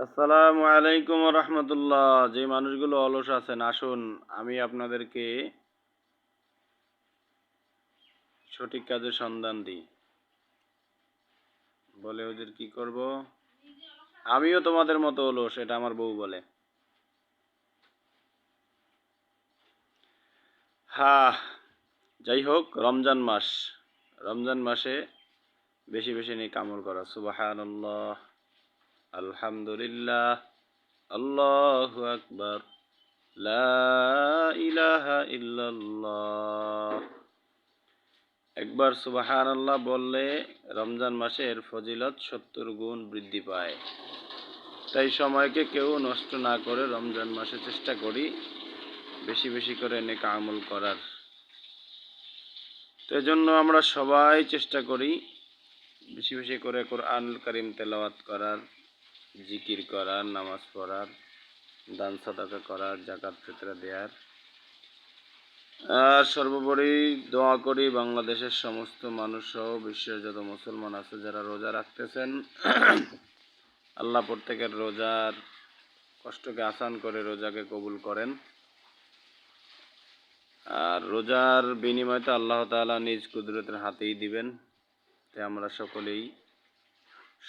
আসসালামু আলাইকুম রহমতুল্লাহ। যে মানুষগুলো অলস আছেন, আসুন আমি আপনাদেরকে সঠিক কাজের সন্ধান দিই। বলে হুজুর কি করব? আমিও তোমাদের মতো অলস, এটা আমার বউ বলে। হ্যাঁ, যাই হোক, রমজান মাস। রমজান মাসে বেশি বেশি নেক আমল করা। সুবহানাল্লাহ, আলহামদুলিল্লাহ, আল্লাহু আকবার, লা ইলাহা ইল্লাল্লাহ। একবার সুবহানাল্লাহ বললে রমজান মাসের ফজিলত 70 গুণ বৃদ্ধি পায়। তাই সময়কে কেউ নষ্ট না করে রমজান মাসে চেষ্টা করি বেশি বেশি করে নেক আমল করার। তো এজন্য আমরা সবাই চেষ্টা করি বেশি বেশি করে কোরআনুল কারীম তেলাওয়াত করার, জিকির করার, নামাজ পড়ার, দান সাদাকা করার, যাকাত ফিতরা দেওয়ার। আর সর্বোপরি দোয়া করি বাংলাদেশের সমস্ত মানুষ সহ বিশ্বের যত মুসলমান আছে যারা রোজা রাখতেছেন, আল্লাহ প্রত্যেকের রোজার কষ্টকে আসান করে রোজাকে কবুল করেন। আর রোজার বিনিময় তো আল্লাহ তাআলা নিজ কুদরতের হাতেই দিবেন। তাই আমরা সকলেই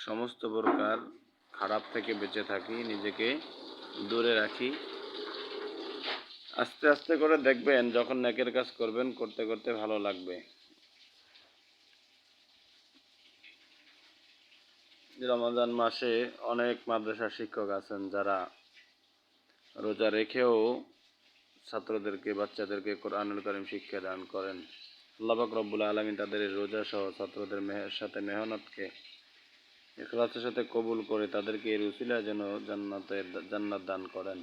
সমস্ত প্রকার খারাপ থেকে বেঁচে থাকি, নিজেকে দূরে রাখি। আস্তে আস্তে করে দেখবেন যখন নেকের কাজ করবেন, করতে করতে ভালো লাগবে। রমজান মাসে অনেক মাদ্রাসার শিক্ষক আছেন যারা রোজা রেখেও ছাত্রদেরকে, বাচ্চাদেরকে কোরআনুল কারীম শিক্ষা দান করেন। আল্লাহ পাক রব্বুল আলামিন তাদের এই রোজা সহ ছাত্রদের সাথে মেহনতকে ইখলাসের সাথে কবুল করে তাদেরকে এর উসিলায় যেন জান্নাত দান করেন।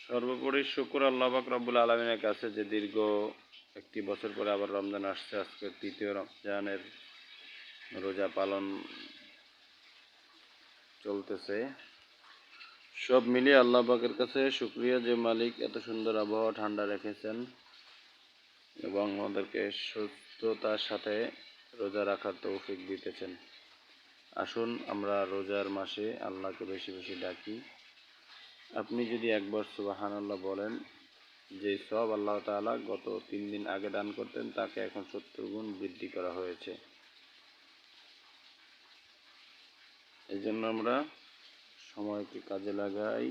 সর্বোপরি শুকর আল্লাহ পাক রব্বুল আলামিনের কাছে যে দীর্ঘ একটি বছর পরে আবার রমজান আসছে। আজকে তৃতীয় রমজানের রোজা পালন চলতেছে। সব মিলিয়ে আল্লাহ পাকের কাছে শুকরিয়া যে মালিক এত সুন্দর আবহাওয়া ঠান্ডা রেখেছেন এবং আমাদেরকে সুস্থতার সাথে রোজা রাখার তৌফিক দিতেছেন। আসুন আমরা রোজার মাসে আল্লাহকে বেশি বেশি ডাকি। আপনি যদি একবার সুবহানাল্লাহ বলেন, যে সব আল্লাহ তাআলা গত 3 দিন আগে দান করতেন তাকে এখন 70 গুণ বৃদ্ধি করা হয়েছে। এই জন্য আমরা সময়কে কাজে লাগাই,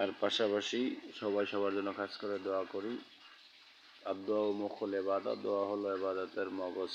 আর পাশাপাশি সবাই সবার জন্য খাস করে দোয়া করি। আর দোয়া মুখুল ইবাদত, দোয়া হলো ইবাদতের মগজ।